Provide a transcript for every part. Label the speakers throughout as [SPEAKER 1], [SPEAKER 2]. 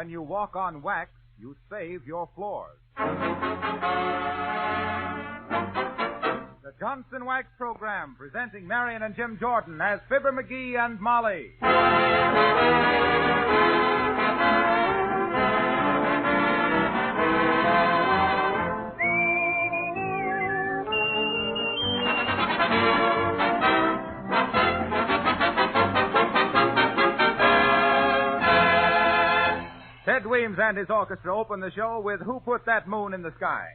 [SPEAKER 1] When you walk on wax, you save your floors. The Johnson Wax Program, presenting Marian and Jim Jordan as Fibber McGee and Molly. Ted Weems and his orchestra open the show with Who Put That Moon in the Sky?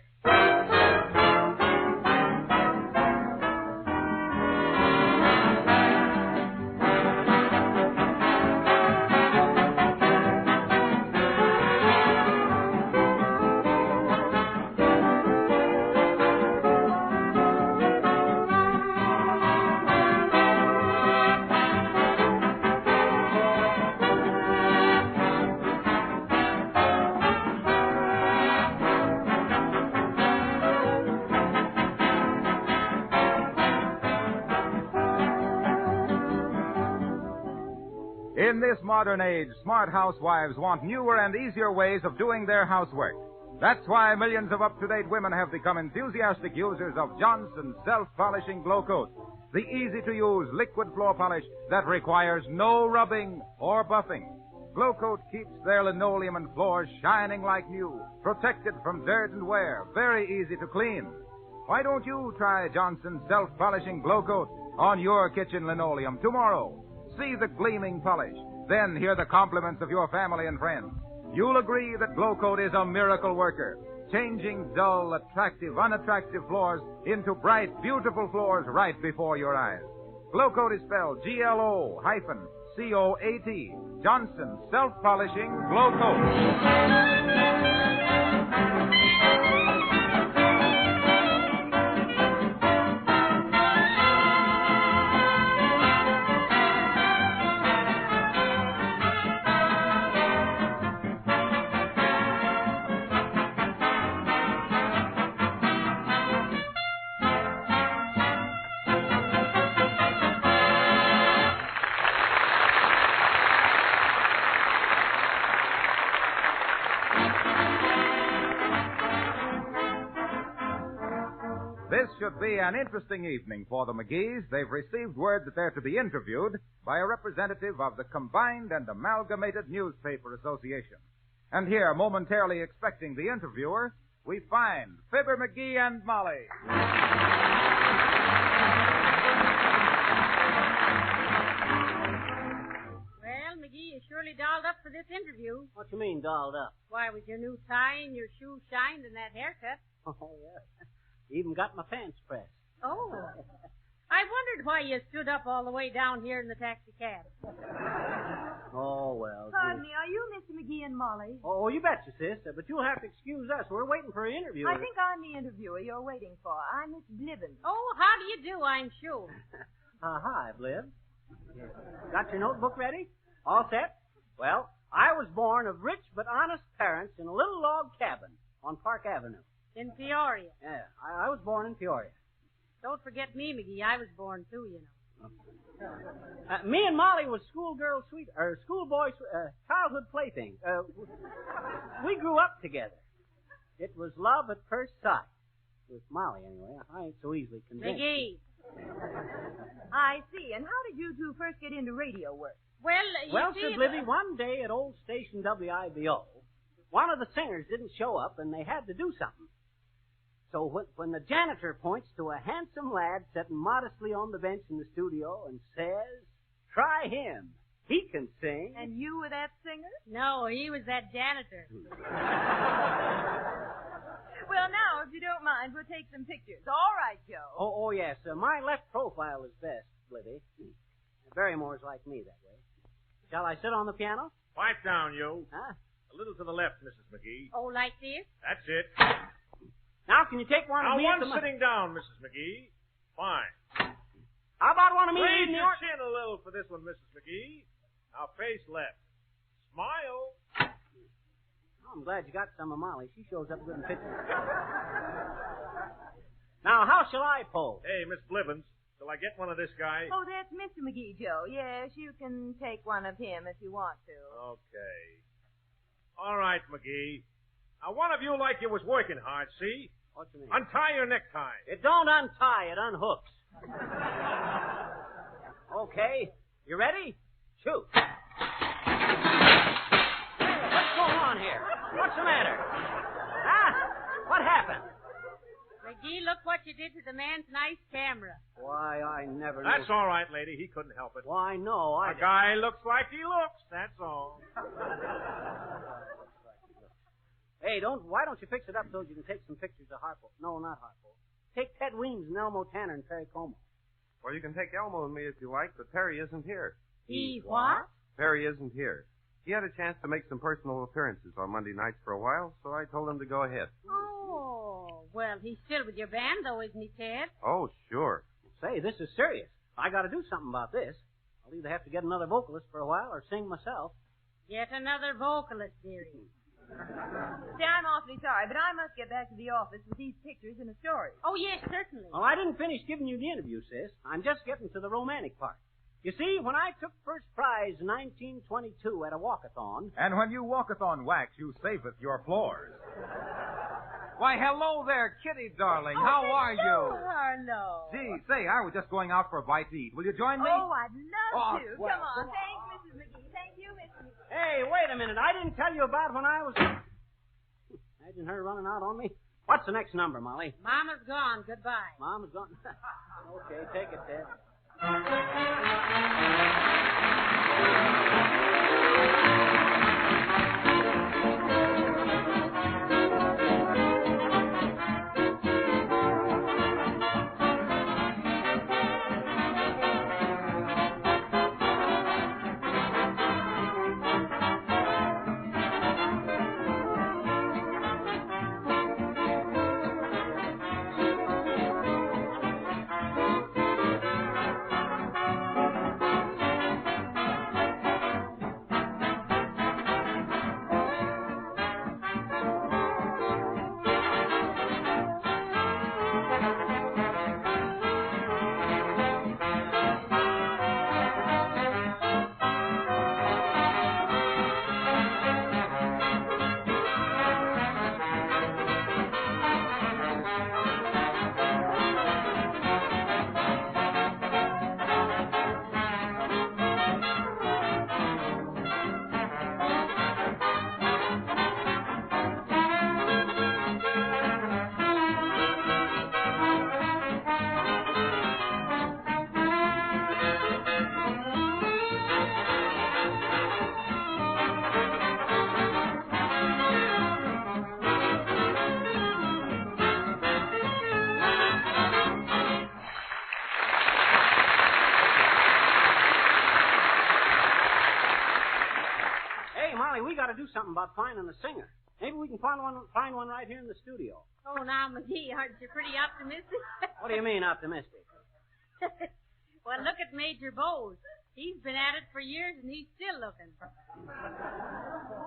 [SPEAKER 1] In this modern age, smart housewives want newer and easier ways of doing their housework. That's why millions of up-to-date women have become enthusiastic users of Johnson's self-polishing Glow Coat, the easy-to-use liquid floor polish that requires no rubbing or buffing. Glow Coat keeps their linoleum and floors shining like new, protected from dirt and wear, very easy to clean. Why don't you try Johnson's self-polishing Glow Coat on your kitchen linoleum tomorrow? See the gleaming polish, then hear the compliments of your family and friends. You'll agree that Glow Coat is a miracle worker, changing dull, attractive, unattractive floors into bright, beautiful floors right before your eyes. Glow Coat is spelled GLO-COAT. Johnson Self-Polishing Glow Coat. This should be an interesting evening for the McGees. They've received word that they're to be interviewed by a representative of the Combined and Amalgamated Newspaper Association. And here, momentarily expecting the interviewer, we find Fibber McGee and Molly.
[SPEAKER 2] Well, McGee, you surely dolled up for this interview.
[SPEAKER 3] What you mean, dolled up?
[SPEAKER 2] Why, with your new tie and your shoes shined and that haircut.
[SPEAKER 3] Oh, yeah. Even got my pants pressed.
[SPEAKER 2] Oh. I wondered why you stood up all the way down here in the taxi cab.
[SPEAKER 3] Oh, well.
[SPEAKER 4] Pardon me, are you Mr. McGee and Molly?
[SPEAKER 3] Oh, you betcha, sis. But you'll have to excuse us. We're waiting for an interview.
[SPEAKER 4] I think I'm the interviewer you're waiting for. I'm Miss Bliven.
[SPEAKER 2] Oh, how do you do, I'm sure.
[SPEAKER 3] Hi, Bliv. Got your notebook ready? All set? Well, I was born of rich but honest parents in a little log cabin on Park Avenue.
[SPEAKER 2] In Peoria.
[SPEAKER 3] Yeah, I was born in Peoria.
[SPEAKER 2] Don't forget me, McGee. I was born too, you know.
[SPEAKER 3] Me and Molly was schoolboy, childhood playthings. We grew up together. It was love at first sight. With Molly, anyway. I ain't so easily convinced.
[SPEAKER 2] McGee.
[SPEAKER 4] I see. And how did you two first get into radio work?
[SPEAKER 2] Well,
[SPEAKER 3] said Libby, one day at old station WIBO, one of the singers didn't show up, and they had to do something. So when the janitor points to a handsome lad sitting modestly on the bench in the studio and says, "Try him. He can sing."
[SPEAKER 4] And you were that singer?
[SPEAKER 2] No, he was that janitor.
[SPEAKER 4] Well, now, if you don't mind, we'll take some pictures. All right, Joe.
[SPEAKER 3] Oh, yes. My left profile is best, Libby. Barrymore's like me that way. Shall I sit on the piano?
[SPEAKER 5] Pipe down, you.
[SPEAKER 3] Huh?
[SPEAKER 5] A little to the left, Mrs. McGee.
[SPEAKER 2] Oh, like this?
[SPEAKER 5] That's it.
[SPEAKER 3] Now, can you take one of me?
[SPEAKER 5] Now, one sitting down, Mrs. McGee. Fine.
[SPEAKER 3] How about one of me?
[SPEAKER 5] Raise your chin a little for this one, Mrs. McGee. Now, face left. Smile.
[SPEAKER 3] Oh, I'm glad you got some of Molly. She shows up good in pictures. Now, how shall I pose?
[SPEAKER 5] Hey, Miss Blivens, shall I get one of this guy?
[SPEAKER 4] Oh, that's Mr. McGee, Joe. Yes, you can take one of him if you want to.
[SPEAKER 5] Okay. All right, McGee. Now, one of you like you was working hard, see?
[SPEAKER 3] What's the name?
[SPEAKER 5] Untie your necktie.
[SPEAKER 3] It don't untie, it unhooks. Okay, you ready? Shoot. Hey, what's going on here? What's the matter? Huh? What happened?
[SPEAKER 2] McGee, look what you did to the man's nice camera.
[SPEAKER 3] Why, I never knew.
[SPEAKER 5] That's all right, lady. He couldn't help it.
[SPEAKER 3] Why, no,
[SPEAKER 5] A guy looks like he looks, that's all.
[SPEAKER 3] Hey, why don't you fix it up so you can take some pictures of Harpo? No, not Harpo. Take Ted Weems and Elmo Tanner and Perry Como.
[SPEAKER 6] Well, you can take Elmo and me if you like, but Perry isn't here.
[SPEAKER 2] He what?
[SPEAKER 6] Perry isn't here. He had a chance to make some personal appearances on Monday nights for a while, so I told him to go ahead.
[SPEAKER 2] Oh, well, he's still with your band, though, isn't he, Ted?
[SPEAKER 6] Oh, sure.
[SPEAKER 3] Say, this is serious. I got to do something about this. I'll either have to get another vocalist for a while or sing myself.
[SPEAKER 2] Yet another vocalist, dearie.
[SPEAKER 4] See, I'm awfully sorry, but I must get back to the office with these pictures and a story.
[SPEAKER 2] Oh, yes, certainly.
[SPEAKER 3] Well, I didn't finish giving you the interview, sis. I'm just getting to the romantic part. You see, when I took first prize in 1922 at a walkathon...
[SPEAKER 1] And when you walketh on wax, you saveth your floors. Why, hello there, Kitty, darling. How are you?
[SPEAKER 2] Hello.
[SPEAKER 1] Gee, say, I was just going out for a bite to eat. Will you join me?
[SPEAKER 4] Oh, I'd love to.
[SPEAKER 3] well,
[SPEAKER 4] Come on. Thanks, Mrs. McGee. Thank you, Mrs. McGee.
[SPEAKER 3] Hey, wait a minute. I didn't tell you about when I was... Imagine her running out on me. What's the next number, Molly?
[SPEAKER 2] Mama's gone. Goodbye.
[SPEAKER 3] Mama's gone. Okay, take it, Ted. We got to do something about finding a singer. Maybe we can find one right here in the studio.
[SPEAKER 2] Oh, now, McGee, aren't you pretty optimistic?
[SPEAKER 3] What do you mean, optimistic?
[SPEAKER 2] Well, look at Major Bowes. He's been at it for years, and he's still looking.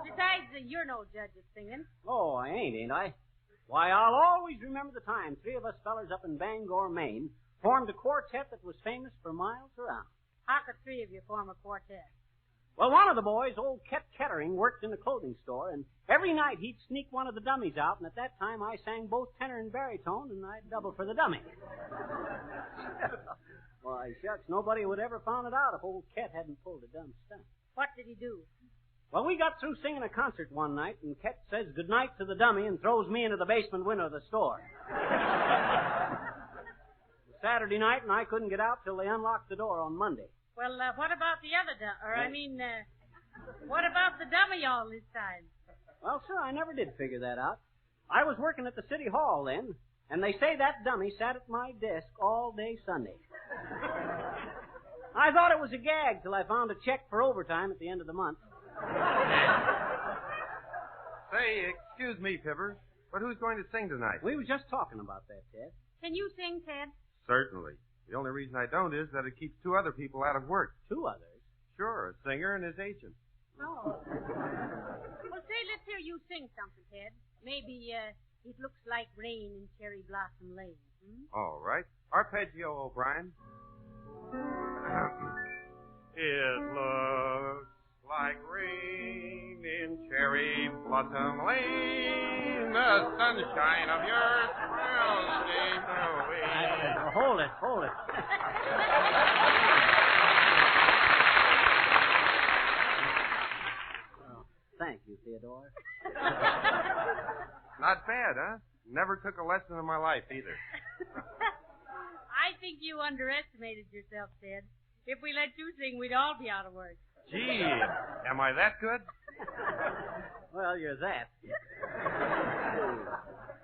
[SPEAKER 2] Besides, you're no judge of singing.
[SPEAKER 3] Oh, I ain't I? Why, I'll always remember the time three of us fellers up in Bangor, Maine, formed a quartet that was famous for miles around.
[SPEAKER 2] How could three of you form a quartet?
[SPEAKER 3] Well, one of the boys, old Ket Kettering, worked in a clothing store, and every night he'd sneak one of the dummies out, and at that time I sang both tenor and baritone, and I'd double for the dummy. Why, shucks, nobody would ever found it out if old Ket hadn't pulled a dumb stunt.
[SPEAKER 2] What did he do?
[SPEAKER 3] Well, we got through singing a concert one night, and Ket says goodnight to the dummy and throws me into the basement window of the store. It was Saturday night, and I couldn't get out till they unlocked the door on Monday.
[SPEAKER 2] Well, what about the other what about the dummy all this time?
[SPEAKER 3] Well, sir, I never did figure that out. I was working at the city hall then, and they say that dummy sat at my desk all day Sunday. I thought it was a gag till I found a check for overtime at the end of the month.
[SPEAKER 6] Say, excuse me, Fibber, but who's going to sing tonight?
[SPEAKER 3] We were just talking about that, Ted.
[SPEAKER 2] Can you sing, Ted?
[SPEAKER 6] Certainly. The only reason I don't is that it keeps two other people out of work.
[SPEAKER 3] Two others?
[SPEAKER 6] Sure, a singer and his agent.
[SPEAKER 2] Oh. Well, say, let's hear you sing something, Ted. Maybe, It Looks Like Rain in Cherry Blossom Lane.
[SPEAKER 6] All right. Arpeggio, O'Brien.
[SPEAKER 5] It looks like rain in cherry
[SPEAKER 6] Blossom Lane, the sunshine of your smile stays away.
[SPEAKER 3] Hold it. Oh, thank you, Theodore.
[SPEAKER 6] Not bad, huh? Never took a lesson in my life, either.
[SPEAKER 2] I think you underestimated yourself, Ted. If we let you sing, we'd all be out of work.
[SPEAKER 6] Gee, am I that good?
[SPEAKER 3] Well, you're that.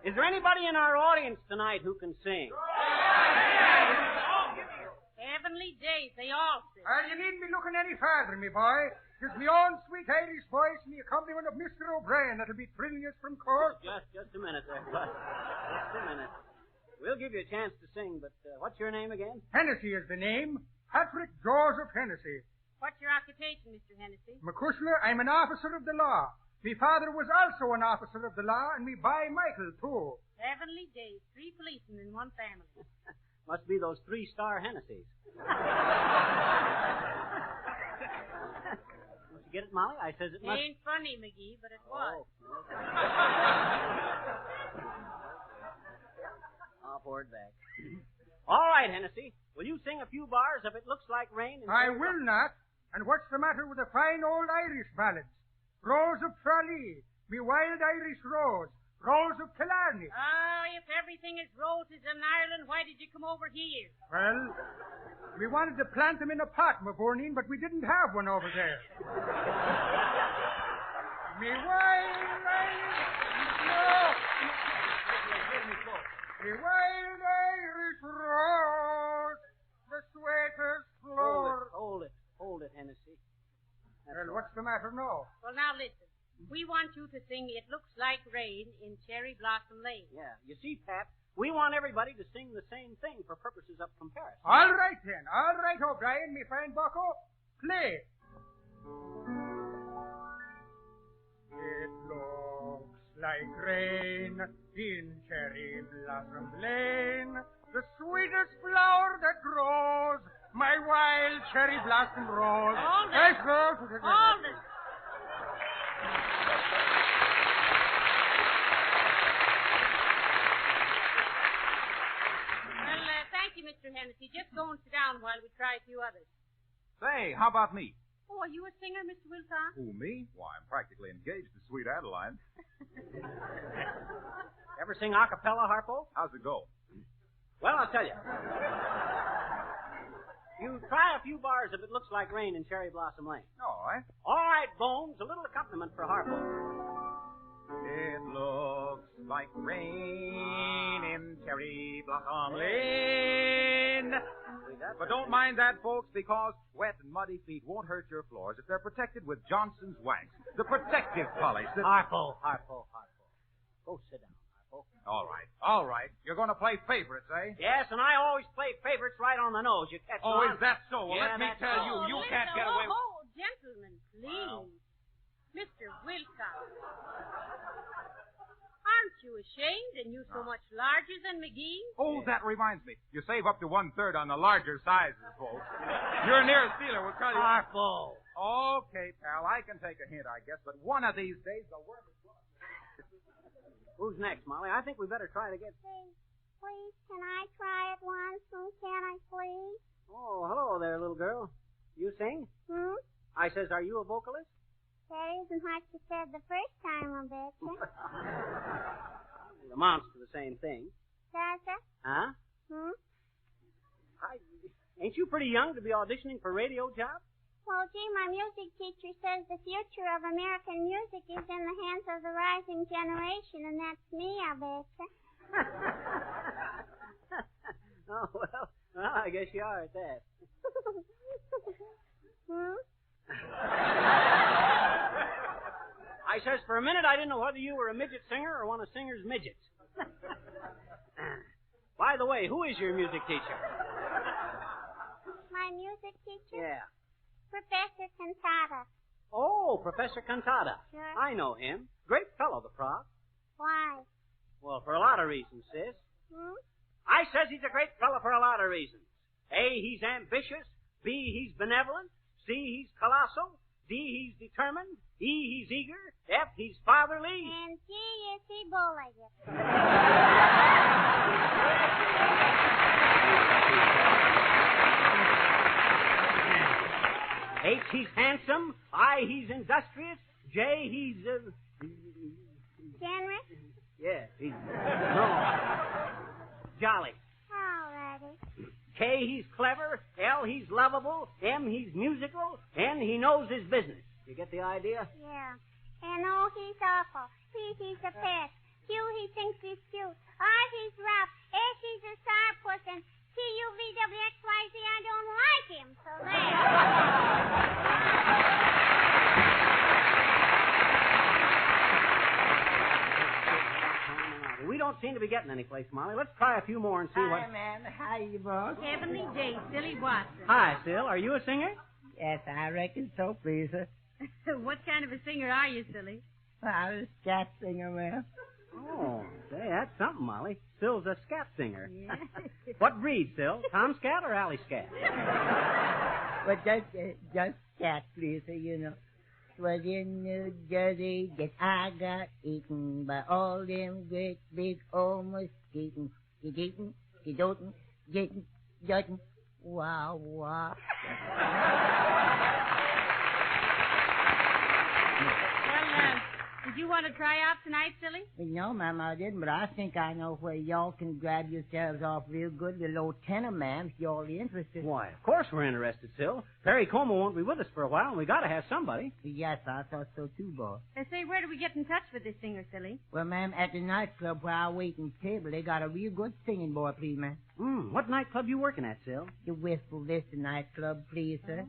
[SPEAKER 3] Is there anybody in our audience tonight who can sing?
[SPEAKER 2] Heavenly days, they all sing.
[SPEAKER 7] Well, you needn't be looking any farther, me boy. It's me own sweet Irish voice and the accompaniment of Mr. O'Brien that'll be thrilling us from court.
[SPEAKER 3] Just a minute there, bud. Just a minute. We'll give you a chance to sing, but what's your name again?
[SPEAKER 7] Hennessy is the name. Patrick Joseph Hennessy.
[SPEAKER 2] What's your occupation, Mr. Hennessy?
[SPEAKER 7] McCushler, I'm an officer of the law. Me father was also an officer of the law, and me boy Michael, too.
[SPEAKER 2] Heavenly days, 3 policemen in one family.
[SPEAKER 3] Must be those 3-star Hennessy's. Don't you get it, Molly? I says it must...
[SPEAKER 2] Ain't funny, McGee, but it was.
[SPEAKER 3] I'll pour it back. All right, Hennessy. Will you sing a few bars of It Looks Like Rain?
[SPEAKER 7] I will not. And what's the matter with the fine old Irish ballads? Rose of Tralee, me wild Irish rose, Rose of Killarney.
[SPEAKER 2] Oh, if everything is roses in Ireland, why did you come over here?
[SPEAKER 7] Well, we wanted to plant them in a pot, Mavourneen, but we didn't have one over there. Me wild Irish... Me wild Irish rose, the sweetest flower...
[SPEAKER 3] Hold it, Hennessy.
[SPEAKER 7] Well, what's the matter now?
[SPEAKER 2] Well, now listen. We want you to sing It Looks Like Rain in Cherry Blossom Lane.
[SPEAKER 3] Yeah, you see, Pat, we want everybody to sing the same thing for purposes of comparison.
[SPEAKER 7] All right, then. All right, O'Brien, me fine bucko. Play. It looks like rain in Cherry Blossom Lane, the sweetest flower that grows, my wild cherry blossom rose.
[SPEAKER 2] Hold it. Hold it. Well, thank you, Mr. Hennessy. Just go and sit down while we try a few others.
[SPEAKER 1] Say, how about me?
[SPEAKER 2] Oh, are you a singer, Mr. Wilcox?
[SPEAKER 1] Who, me? Why, I'm practically engaged to sweet Adeline.
[SPEAKER 3] Ever sing a cappella, Harpo?
[SPEAKER 1] How's it go?
[SPEAKER 3] Well, I'll tell you. You try a few bars if It Looks Like Rain in Cherry Blossom Lane.
[SPEAKER 1] All right.
[SPEAKER 3] All right, Bones, a little accompaniment for Harpo.
[SPEAKER 1] It looks like rain in Cherry Blossom Lane. But don't mind that, folks, because wet and muddy feet won't hurt your floors if they're protected with Johnson's Wax, the protective polish that...
[SPEAKER 3] Harpo. Go sit down, Harpo.
[SPEAKER 1] All right. You're going to play favorites, eh?
[SPEAKER 3] Yes, and I always play favorites right on the nose. You catch on?
[SPEAKER 1] Is that so? Well,
[SPEAKER 3] Yeah,
[SPEAKER 1] let me
[SPEAKER 3] that's
[SPEAKER 1] tell
[SPEAKER 3] so.
[SPEAKER 1] you can't get away with...
[SPEAKER 2] Oh, gentlemen, please.
[SPEAKER 1] Wow.
[SPEAKER 2] Mr. Wilcox. Aren't you ashamed and you so much larger than McGee?
[SPEAKER 1] Oh, that reminds me. You save up to 1/3 on the larger sizes, folks. Your nearest dealer will tell you...
[SPEAKER 3] Harpo.
[SPEAKER 1] Okay, pal, I can take a hint, I guess, but one of these days the worm is going to...
[SPEAKER 3] Who's next, Molly? I think we better try to get...
[SPEAKER 8] Please, can I try it once? Can I, please?
[SPEAKER 3] Oh, hello there, little girl. You sing? I says, are you a vocalist?
[SPEAKER 8] That isn't what you said the first time, I betcha.
[SPEAKER 3] It amounts to the same thing.
[SPEAKER 8] Does it?
[SPEAKER 3] Huh? Ain't you pretty young to be auditioning for radio jobs?
[SPEAKER 8] Well, gee, my music teacher says the future of American music is in the hands of the rising generation, and that's me, I betcha.
[SPEAKER 3] Oh, well, I guess you are at that. I says, for a minute, I didn't know whether you were a midget singer or one of Singer's midgets. By the way, who is your music teacher?
[SPEAKER 8] My music teacher?
[SPEAKER 3] Yeah.
[SPEAKER 8] Professor Cantata.
[SPEAKER 3] Oh, Professor Cantata.
[SPEAKER 8] Sure.
[SPEAKER 3] I know him. Great fellow, the prof.
[SPEAKER 8] Why?
[SPEAKER 3] Well, for a lot of reasons, sis. I says he's a great fellow for a lot of reasons. A, he's ambitious. B, he's benevolent. C, he's colossal. D, he's determined. E, he's eager. F, he's fatherly.
[SPEAKER 8] And G is he bully.
[SPEAKER 3] H, he's handsome. I, he's industrious. J, he's,
[SPEAKER 8] Generous?
[SPEAKER 3] yeah, he's, no, jolly.
[SPEAKER 8] Alrighty.
[SPEAKER 3] K, he's clever. L, he's lovable. M, he's musical. N, he knows his business. You get the idea?
[SPEAKER 8] Yeah. And O, he's awful. P, he's a pest. Q, he thinks he's cute. R, he's rough. S, he's a sourpuss. And T, U, V, W, X, Y, Z, I don't like him. So there.
[SPEAKER 3] We don't seem to be getting any place, Molly. Let's try a few more and see what...
[SPEAKER 9] Hi, ma'am. How you, boss?
[SPEAKER 2] Heavenly day, Silly Watson.
[SPEAKER 3] Hi, Sil. Are you a singer?
[SPEAKER 9] Yes, I reckon so, please, sir.
[SPEAKER 2] What kind of a singer are you, Silly?
[SPEAKER 9] I'm a scat singer, ma'am.
[SPEAKER 3] Oh, say, that's something, Molly. Sil's a scat singer.
[SPEAKER 2] Yeah.
[SPEAKER 3] What breed, Sil? Tom Scat or Alley Scat?
[SPEAKER 9] But just scat, please, sir, you know. 'Twas in New Jersey that I got eaten by all them great big old mosquitoes. Get-eaten, get-oten, get-judging, wow, wow.
[SPEAKER 2] Did you want to try out tonight, Silly?
[SPEAKER 9] No, ma'am, I didn't, but I think I know where y'all can grab yourselves off real good, the low tenor, ma'am, if y'all are interested.
[SPEAKER 3] Why, of course we're interested, Sil. Perry Como won't be with us for a while, and we got to have somebody.
[SPEAKER 9] Yes, I thought so too, boss.
[SPEAKER 2] Say, where do we get in touch with this singer, Silly?
[SPEAKER 9] Well, ma'am, at the nightclub where I wait on table, they got a real good singing boy, please, ma'am.
[SPEAKER 3] What nightclub you working at, Sil?
[SPEAKER 9] The Wistful Vista nightclub, please, sir.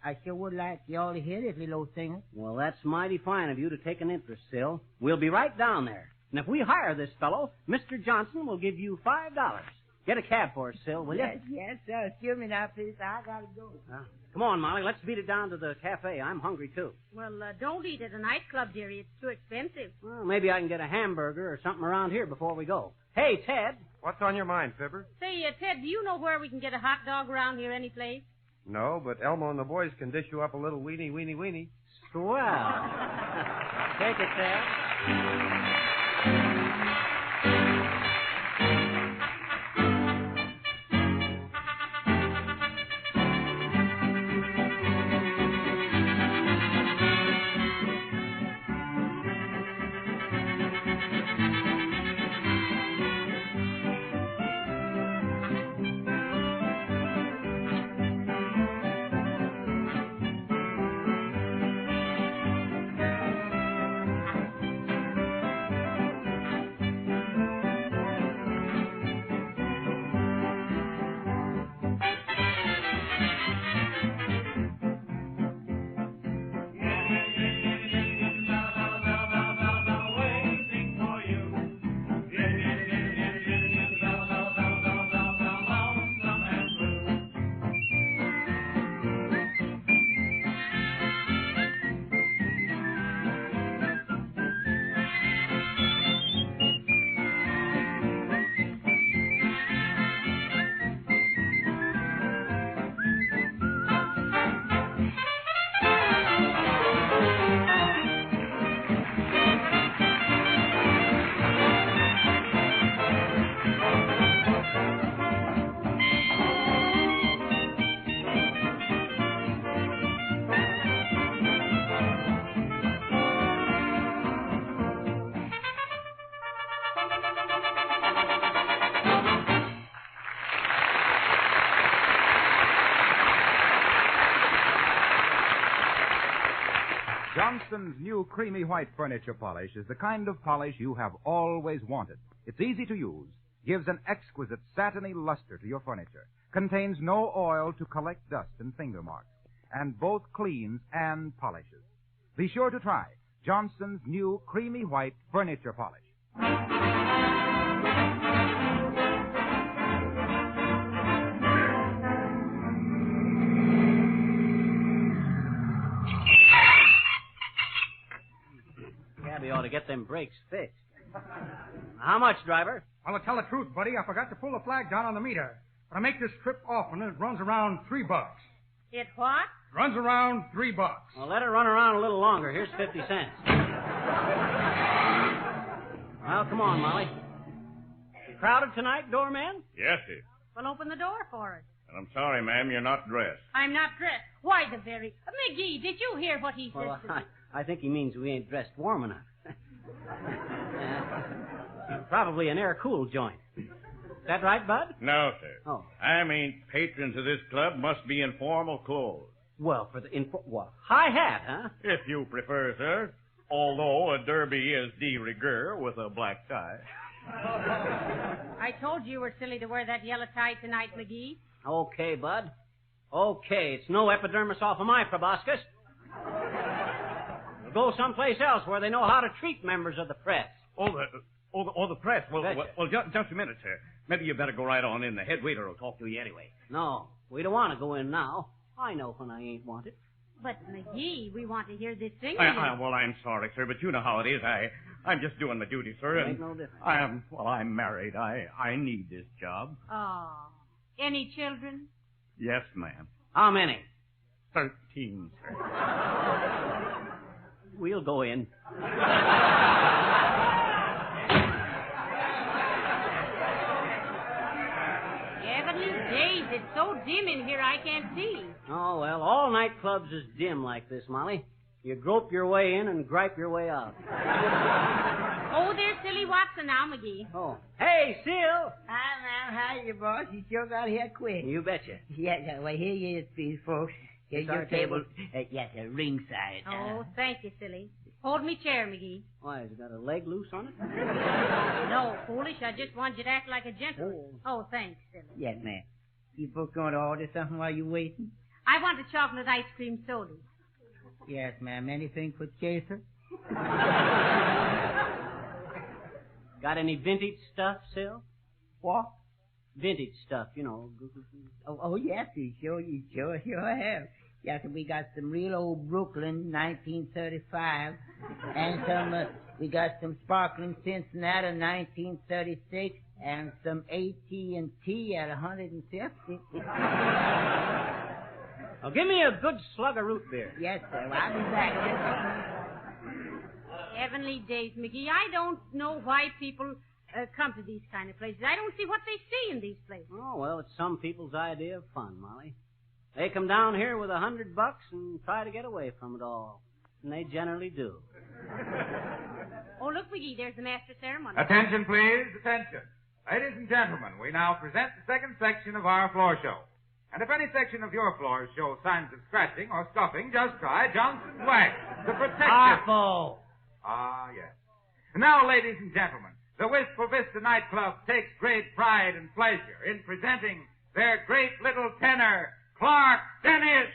[SPEAKER 9] I sure would like y'all to hear this little old singer.
[SPEAKER 3] Well, that's mighty fine of you to take an interest, Sil. We'll be right down there. And if we hire this fellow, Mr. Johnson will give you $5. Get a cab for us, Sil, will you?
[SPEAKER 9] Yes, sir. Excuse me now, please. I gotta go.
[SPEAKER 3] Come on, Molly. Let's beat it down to the cafe. I'm hungry, too.
[SPEAKER 2] Well, don't eat at a nightclub, dearie. It's too expensive.
[SPEAKER 3] Well, maybe I can get a hamburger or something around here before we go. Hey, Ted.
[SPEAKER 6] What's on your mind, Fibber?
[SPEAKER 2] Say, Ted, do you know where we can get a hot dog around here any place?
[SPEAKER 6] No, but Elmo and the boys can dish you up a little weenie, weenie, weenie.
[SPEAKER 3] Swell. Take it, Ted.
[SPEAKER 1] Johnson's new creamy white furniture polish is the kind of polish you have always wanted. It's easy to use, gives an exquisite satiny luster to your furniture, contains no oil to collect dust and finger marks, and both cleans and polishes. Be sure to try Johnson's new creamy white furniture polish.
[SPEAKER 3] Cabby ought to get them brakes fixed. How much, driver?
[SPEAKER 7] Well, to tell the truth, buddy, I forgot to pull the flag down on the meter. But I make this trip often, and it runs around $3.
[SPEAKER 2] It what?
[SPEAKER 7] Runs around $3.
[SPEAKER 3] Well, let it run around a little longer. Here's 50 cents. Well, come on, Molly. You crowded tonight, doorman?
[SPEAKER 5] Yes, sir.
[SPEAKER 2] Well, open the door for us.
[SPEAKER 5] And I'm sorry, ma'am, you're not dressed.
[SPEAKER 2] I'm not dressed. Why, the very... McGee, did you hear what he said?
[SPEAKER 3] Well, I think he means we ain't dressed warm enough. Probably an air-cooled joint. Is that right, Bud?
[SPEAKER 5] No, sir.
[SPEAKER 3] Oh.
[SPEAKER 5] I mean, patrons of this club must be in formal clothes.
[SPEAKER 3] Well, for the... what? High hat, huh?
[SPEAKER 5] If you prefer, sir. Although a derby is de rigueur with a black tie.
[SPEAKER 2] I told you were silly to wear that yellow tie tonight, McGee.
[SPEAKER 3] Okay, Bud. Okay, it's no epidermis off of my proboscis. We'll go someplace else where they know how to treat members of the press.
[SPEAKER 5] The press. Well,
[SPEAKER 3] Betcha.
[SPEAKER 5] just a minute, sir. Maybe you better go right on in. The head waiter will talk to you anyway.
[SPEAKER 3] No, we don't want to go in now. I know when I ain't wanted.
[SPEAKER 2] But, McGee, we want to hear this singing.
[SPEAKER 5] Well, I'm sorry, sir, but you know how it is. I'm just doing my duty, sir.
[SPEAKER 3] Make no difference.
[SPEAKER 5] I'm married. I need this job.
[SPEAKER 2] Oh. Any children?
[SPEAKER 5] Yes, ma'am.
[SPEAKER 3] How many?
[SPEAKER 5] 13, sir.
[SPEAKER 3] We'll go in.
[SPEAKER 2] Heavenly days, it's so dim in here I can't see.
[SPEAKER 3] Oh, well, all nightclubs is dim like this, Molly. You grope your way in and gripe your way out.
[SPEAKER 2] Oh, there's Silly Watson now, McGee.
[SPEAKER 3] Oh. Hey, Sil!
[SPEAKER 9] Hi, ma'am. How you, boss? You sure got here quick.
[SPEAKER 3] You betcha.
[SPEAKER 9] Yes, well, here you is, please, folks. Here's
[SPEAKER 3] It's our
[SPEAKER 9] your table. Yes, ringside.
[SPEAKER 2] Oh, thank you, Silly. Hold me chair, McGee.
[SPEAKER 3] Why, has it got a leg loose on it?
[SPEAKER 2] No, foolish. I just want you to act like a gentleman. Oh, thanks, Silly.
[SPEAKER 9] Yes, ma'am. You folks going to order something while you're waiting?
[SPEAKER 2] I want a chocolate ice cream soda.
[SPEAKER 9] Yes, ma'am. Anything for Chaser?
[SPEAKER 3] Got any vintage stuff, Sil?
[SPEAKER 9] What?
[SPEAKER 3] Vintage stuff, you know.
[SPEAKER 9] Oh, yes, you sure have. Yes, we got some real old Brooklyn, 1935, and we got some sparkling Cincinnati, 1936, and some AT&T at 150.
[SPEAKER 3] Now, give me a good slug of root beer.
[SPEAKER 9] Yes, sir. Well, I'll be back.
[SPEAKER 2] Heavenly days, McGee. I don't know why people come to these kind of places. I don't see what they see in these places.
[SPEAKER 3] Oh, well, it's some people's idea of fun, Molly. They come down here with $100 and try to get away from it all. And they generally do.
[SPEAKER 2] Oh, look, McGee, there's the master ceremony.
[SPEAKER 1] Attention, please. Attention. Ladies and gentlemen, we now present the second section of our floor show. And if any section of your floors show signs of scratching or scuffing, just try Johnson's Wax, the protective...
[SPEAKER 3] Awful.
[SPEAKER 1] Ah, yes. And now, ladies and gentlemen, the Wistful Vista nightclub takes great pride and pleasure in presenting their great little tenor, Clark Dennis.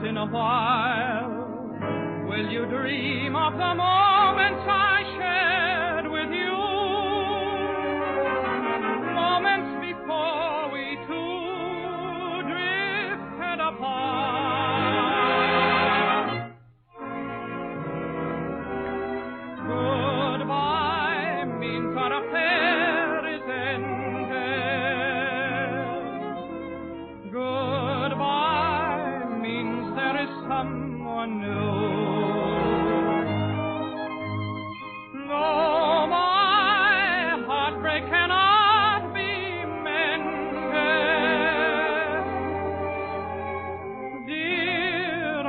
[SPEAKER 10] In a while, will you dream of the moments I shared with you? Moments before we two drifted apart. Goodbye means our affair is ended. Goodbye means there is someone new. No, my heartbreak cannot be mended. Dear, I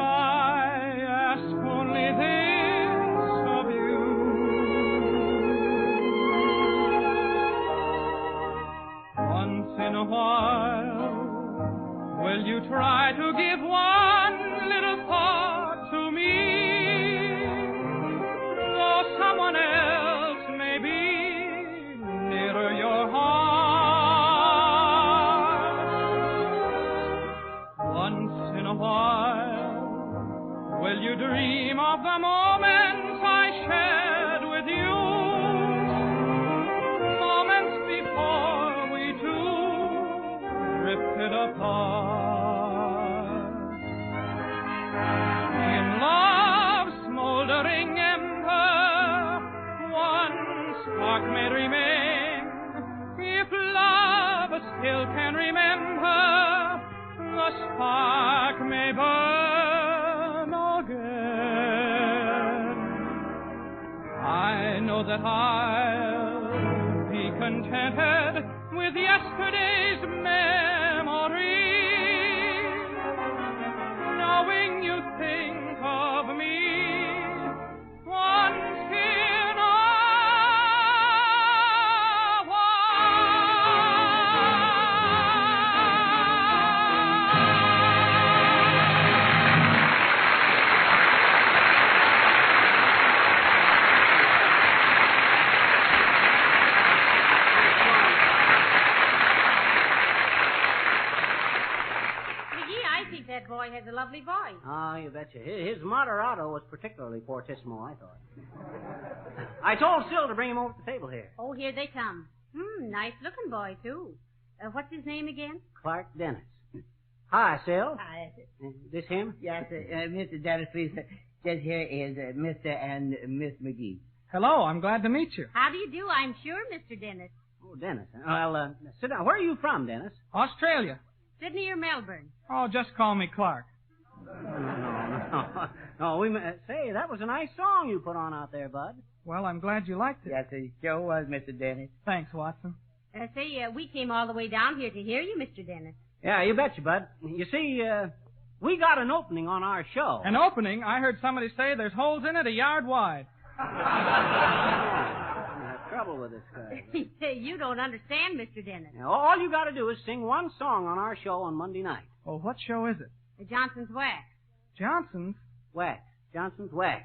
[SPEAKER 10] ask only this of you. Once in a while, will you try to give one little thought to me? Though someone else may be nearer your heart. Once in a while, will you dream of the moments I shared with you? drifted apart. In love's smoldering ember, one spark may remain. If love still can remember, the spark may burn again. I know that I'll be contented with yesterday's memory, knowing you think of me once in a
[SPEAKER 2] that boy has a lovely voice.
[SPEAKER 3] Oh, you betcha. His moderato was particularly fortissimo, I thought. I told Syl to bring him over to the table here.
[SPEAKER 2] Oh, here they come. Nice-looking boy, too. What's his name again?
[SPEAKER 3] Clark Dennis. Hi, Syl.
[SPEAKER 9] Hi.
[SPEAKER 3] This him?
[SPEAKER 9] Yes, Mr. Dennis, please. This here is Mr. and Miss McGee.
[SPEAKER 10] Hello, I'm glad to meet you.
[SPEAKER 2] How do you do, I'm sure, Mr. Dennis?
[SPEAKER 3] Oh, Dennis. Well, sit down. Where are you from, Dennis?
[SPEAKER 10] Australia.
[SPEAKER 2] Sydney or Melbourne?
[SPEAKER 10] Oh, just call me Clark.
[SPEAKER 3] No, say, that was a nice song you put on out there, Bud.
[SPEAKER 10] Well, I'm glad you liked it.
[SPEAKER 9] Yes, it sure was, Mr. Dennis.
[SPEAKER 10] Thanks, Watson.
[SPEAKER 2] We came all the way down here to hear you, Mr. Dennis.
[SPEAKER 3] Yeah, you betcha, Bud. You see, we got an opening on our show.
[SPEAKER 10] An opening? I heard somebody say there's holes in it a yard wide.
[SPEAKER 3] Trouble with this guy.
[SPEAKER 2] You don't understand, Mr. Dennis.
[SPEAKER 3] Now, all you got to do is sing one song on our show on Monday night.
[SPEAKER 10] Well, what show is it?
[SPEAKER 2] Johnson's Wax.
[SPEAKER 10] Johnson's?
[SPEAKER 3] Wax. Johnson's Wax.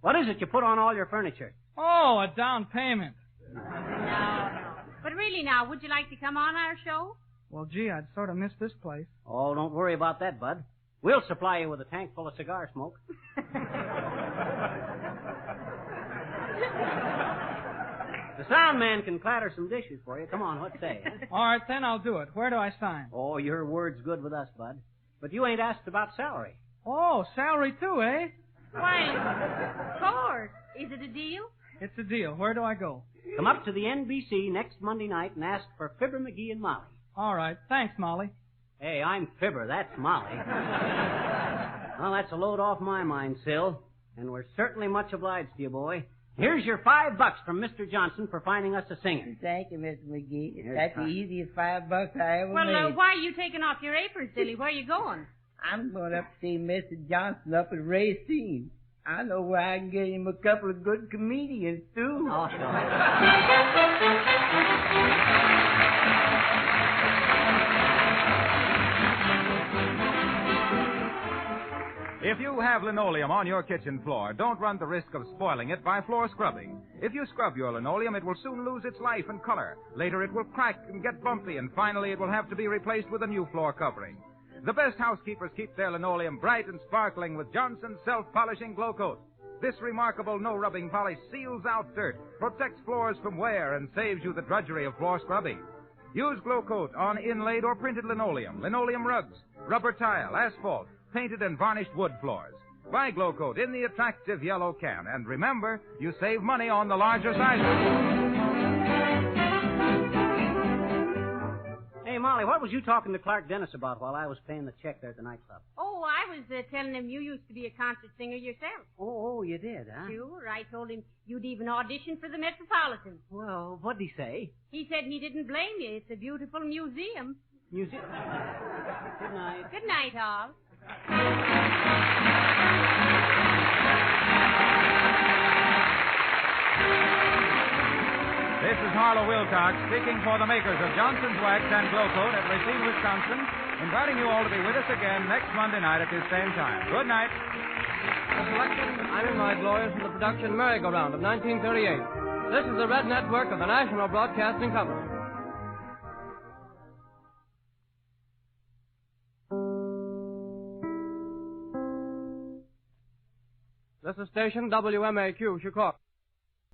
[SPEAKER 3] What is it you put on all your furniture?
[SPEAKER 10] Oh, a down payment.
[SPEAKER 2] No. But really now, would you like to come on our show?
[SPEAKER 10] Well, gee, I'd sort of miss this place.
[SPEAKER 3] Oh, don't worry about that, Bud. We'll supply you with a tank full of cigar smoke. The sound man can clatter some dishes for you. Come on, what say?
[SPEAKER 10] All right, then I'll do it. Where do I sign?
[SPEAKER 3] Oh, your word's good with us, Bud. But you ain't asked about salary.
[SPEAKER 10] Oh, salary too, eh?
[SPEAKER 2] Why, of course. Is it a deal?
[SPEAKER 10] It's a deal. Where do I go?
[SPEAKER 3] Come up to the NBC next Monday night and ask for Fibber McGee and Molly.
[SPEAKER 10] All right. Thanks, Molly.
[SPEAKER 3] Hey, I'm Fibber. That's Molly. Well, that's a load off my mind, Syl. And we're certainly much obliged to you, boy. Here's your $5 from Mr. Johnson for finding us a singer.
[SPEAKER 9] Thank you, Mr. McGee. That's the easiest $5 I ever made.
[SPEAKER 2] Well, why are you taking off your apron, silly? Where are you going?
[SPEAKER 9] I'm going up to see Mr. Johnson up at Racine. I know where I can get him a couple of good comedians, too.
[SPEAKER 3] Oh, sure.
[SPEAKER 1] If you have linoleum on your kitchen floor, don't run the risk of spoiling it by floor scrubbing. If you scrub your linoleum, it will soon lose its life and color. Later, it will crack and get bumpy, and finally, it will have to be replaced with a new floor covering. The best housekeepers keep their linoleum bright and sparkling with Johnson's self-polishing glow coat. This remarkable no-rubbing polish seals out dirt, protects floors from wear, and saves you the drudgery of floor scrubbing. Use glow coat on inlaid or printed linoleum, linoleum rugs, rubber tile, asphalt, painted and varnished wood floors. Buy glow coat in the attractive yellow can, and remember, you save money on the larger sizes.
[SPEAKER 3] Hey, Molly, what was you talking to Clark Dennis about while I was paying the check there at the nightclub?
[SPEAKER 2] Oh, I was telling him you used to be a concert singer yourself.
[SPEAKER 3] Oh, you did, huh?
[SPEAKER 2] Sure. I told him you'd even audition for the Metropolitan.
[SPEAKER 3] Well, what'd he say?
[SPEAKER 2] He said he didn't blame you. It's a beautiful museum.
[SPEAKER 3] Museum? Good night.
[SPEAKER 2] Good night, all.
[SPEAKER 1] This is Harlow Wilcox speaking for the makers of Johnson's Wax and Glow Coat at Racine, Wisconsin, inviting you all to be with us again next Monday night at this same time. Good night.
[SPEAKER 11] A selection of animated lawyers from the production Merry-Go-Round of 1938. This is the Red Network of the National Broadcasting Company. This is station WMAQ, Chicago.